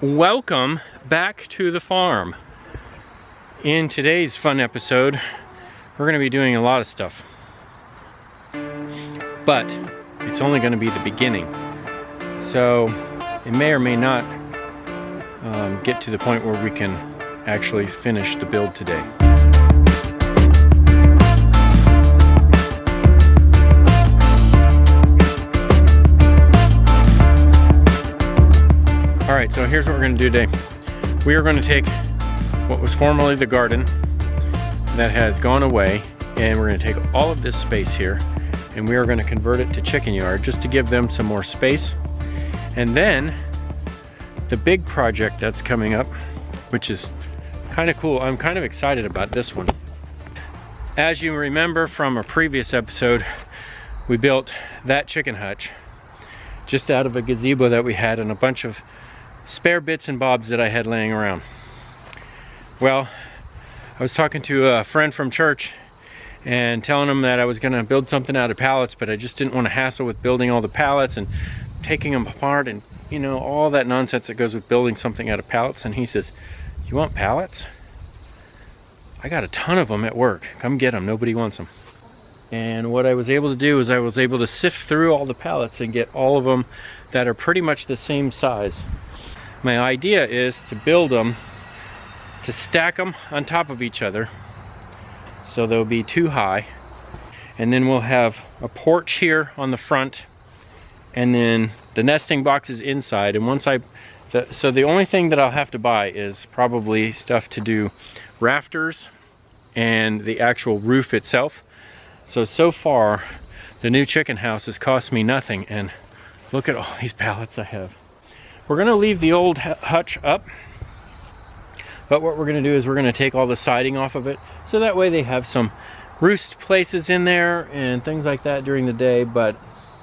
Welcome back to the farm. In today's fun episode, we're going to be doing a lot of stuff. But it's only going to be the beginning. So it may or may not get to the point where we can actually finish the build today. Alright, so here's what we're going to do today. We are going to take what was formerly the garden that has gone away, and we're going to take all of this space here and we are going to convert it to chicken yard just to give them some more space. And then the big project that's coming up, which is kind of cool. I'm kind of excited about this one. As you remember from a previous episode, we built that chicken hutch just out of a gazebo that we had and a bunch of spare bits and bobs that I had laying around. Well, I was talking to a friend from church and telling him that I was going to build something out of pallets, but I just didn't want to hassle with building all the pallets and taking them apart and, you know, all that nonsense that goes with building something out of pallets. And he says, "You want pallets? I got a ton of them at work. Come get them. Nobody wants them." And what I was able to do is I was able to sift through all the pallets and get all of them that are pretty much the same size. My idea is to build them, to stack them on top of each other so they'll be too high, and then we'll have a porch here on the front and then the nesting boxes inside. And once so the only thing that I'll have to buy is probably stuff to do rafters and the actual roof itself. So far the new chicken house has cost me nothing, and look at all these pallets I have. We're going to leave the old hutch up, but what we're going to do is we're going to take all the siding off of it, so that way they have some roost places in there and things like that during the day. But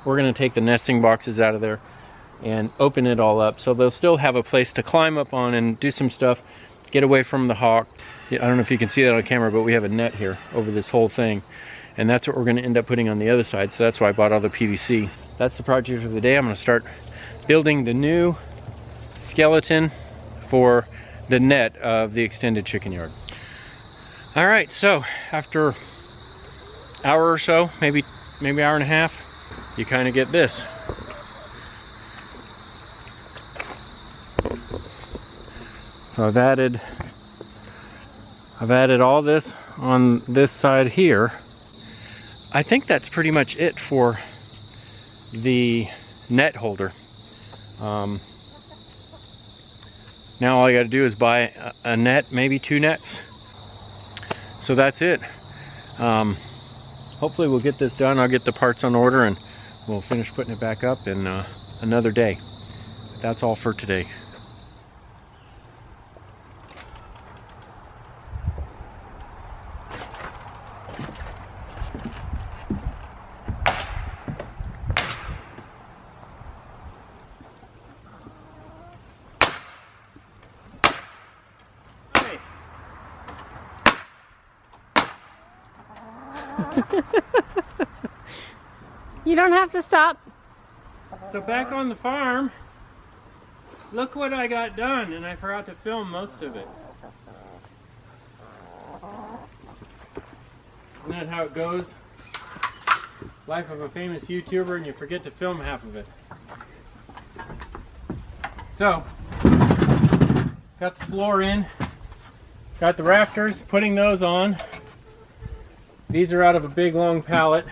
we're going to take the nesting boxes out of there and open it all up, so they'll still have a place to climb up on and do some stuff, get away from the hawk. I don't know if you can see that on camera, but we have a net here over this whole thing, and that's what we're going to end up putting on the other side. So that's why I bought all the PVC. That's the project of the day. I'm going to start building the new skeleton for the net of the extended chicken yard. All right, so after an hour or so, maybe hour and a half, you kind of get this. So I've added all this on this side here. I think that's pretty much it for the net holder. Now all I got to do is buy a net, maybe 2 nets. So that's it. Hopefully we'll get this done. I'll get the parts on order and we'll finish putting it back up in another day. But that's all for today. You don't have to stop. So back on the farm, look what I got done, and I forgot to film most of it. Isn't that how it goes? Life of a famous YouTuber, and you forget to film half of it. So, got the floor in, got the rafters, putting those on. These are out of a big long pallet.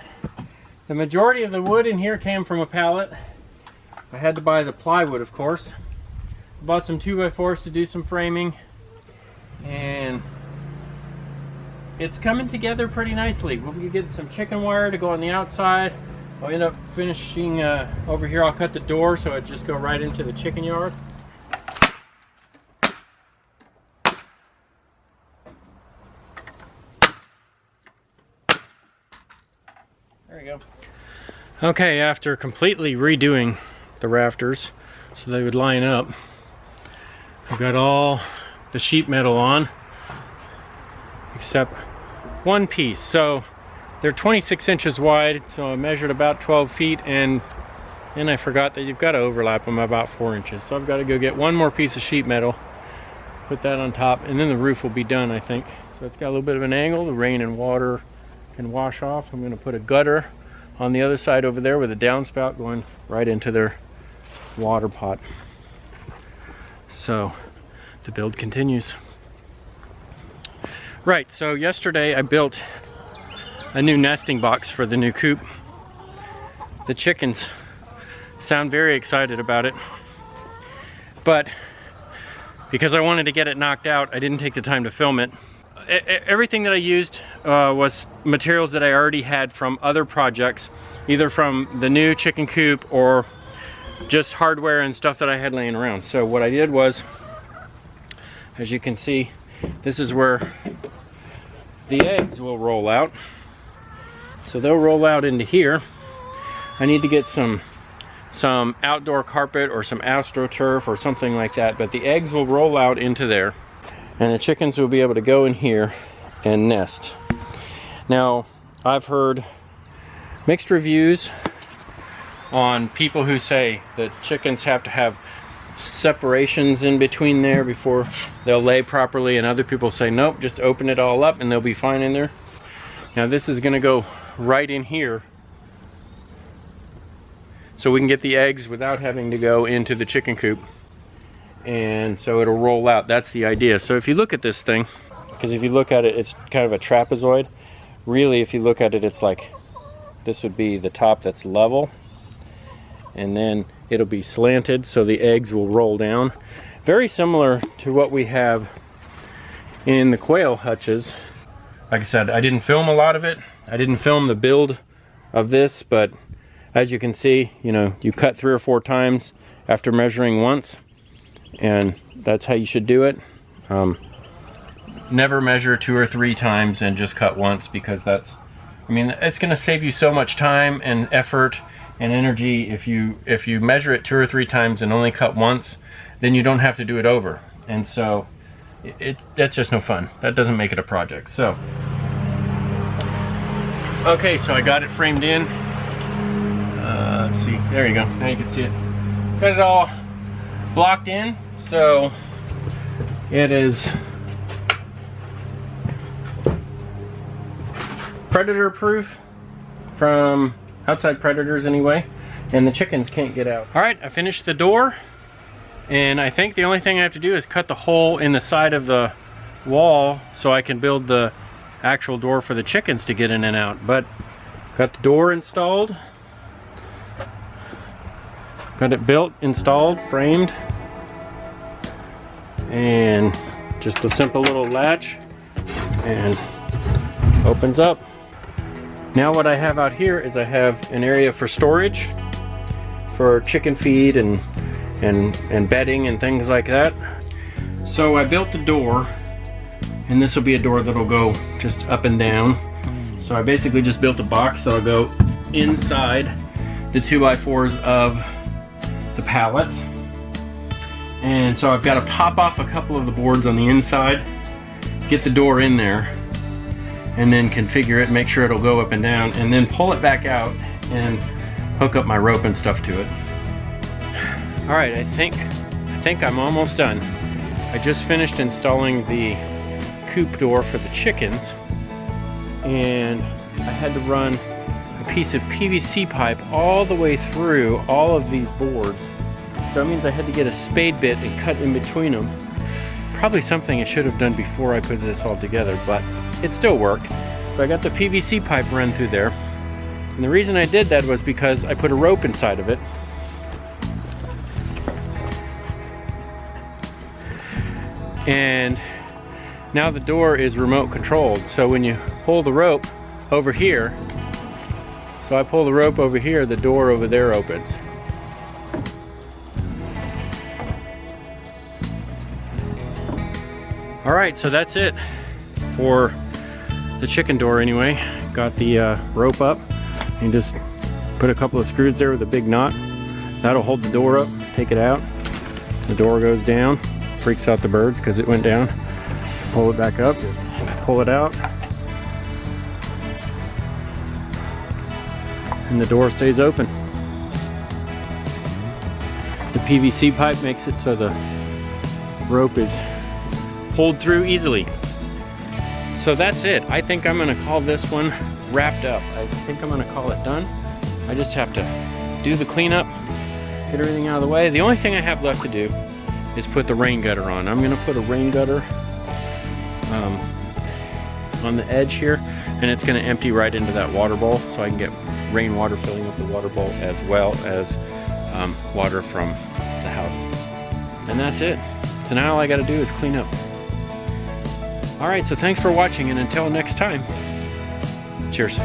The majority of the wood in here came from a pallet. I had to buy the plywood, of course. Bought some 2x4s to do some framing, and it's coming together pretty nicely. We'll be getting some chicken wire to go on the outside. I'll end up finishing over here. I'll cut the door so it just go right into the chicken yard. There we go. Okay, after completely redoing the rafters so they would line up, I've got all the sheet metal on except one piece. So they're 26 inches wide, so I measured about 12 feet, and And I forgot that you've got to overlap them about 4 inches. So I've got to go get one more piece of sheet metal, put that on top, and then the roof will be done, I think. So it's got a little bit of an angle. The rain and water can wash off. I'm going to put a gutter on the other side over there with a downspout going right into their water pot. So the build continues. Right, so yesterday I built a new nesting box for the new coop. The chickens sound very excited about it, but because I wanted to get it knocked out, I didn't take the time to film it. Everything that I used was materials that I already had from other projects, either from the new chicken coop or just hardware and stuff that I had laying around. So what I did was, as you can see, this is where the eggs will roll out. So they'll roll out into here. I need to get some outdoor carpet or some AstroTurf or something like that, but the eggs will roll out into there and the chickens will be able to go in here and nest. Now, I've heard mixed reviews on people who say that chickens have to have separations in between there before they'll lay properly, and other people say nope, just open it all up and they'll be fine in there. Now this is going to go right in here so we can get the eggs without having to go into the chicken coop, and so it'll roll out. That's the idea. So if you look at this thing, because if you look at it, it's kind of a trapezoid. Really, if you look at it, it's like this would be the top that's level, and then it'll be slanted so the eggs will roll down. Very similar to what we have in the quail hutches. Like I said, I didn't film a lot of it. I didn't film the build of this, but as you can see, you know, you cut 3 or 4 times after measuring once, and that's how you should do it. Never measure 2 or 3 times and just cut once, because that's, I mean, it's going to save you so much time and effort and energy. If you measure it 2 or 3 times and only cut once, then you don't have to do it over, and so that's just no fun. That doesn't make it a project. So okay, so I got it framed in. Let's see, there you go, now you can see it. Got it all blocked in, so it is predator proof from outside predators anyway, and the chickens can't get out. All right, I finished the door, and I think the only thing I have to do is cut the hole in the side of the wall so I can build the actual door for the chickens to get in and out. But got the door installed, got it built, installed, framed, and just a simple little latch and opens up. Now what I have out here is I have an area for storage for chicken feed and bedding and things like that. So I built the door, and this will be a door that'll go just up and down. So I basically just built a box that'll go inside the 2x4s of the pallets. And so I've got to pop off a couple of the boards on the inside, get the door in there, and then configure it, make sure it'll go up and down, and then pull it back out and hook up my rope and stuff to it. All right, I think I'm almost done. I just finished installing the coop door for the chickens, and I had to run a piece of PVC pipe all the way through all of these boards. So that means I had to get a spade bit and cut in between them. Probably something I should have done before I put this all together, but it still worked. So I got the PVC pipe run through there, and the reason I did that was because I put a rope inside of it. And now the door is remote controlled, so when you pull the rope over here, so I pull the rope over here, the door over there opens. All right, so that's it for the chicken door anyway. Got the rope up, and just put a couple of screws there with a big knot. That'll hold the door up, take it out. The door goes down, freaks out the birds because it went down. Pull it back up, pull it out, and the door stays open. PVC pipe makes it so the rope is pulled through easily. So that's it. I think I'm gonna call this one wrapped up. I think I'm gonna call it done. I just have to do the cleanup, get everything out of the way. The only thing I have left to do is put the rain gutter on. I'm gonna put a rain gutter on the edge here, and it's gonna empty right into that water bowl so I can get rainwater filling up the water bowl as well as water from the house. And that's it. So now all I gotta do is clean up. All right, so thanks for watching, and until next time, cheers.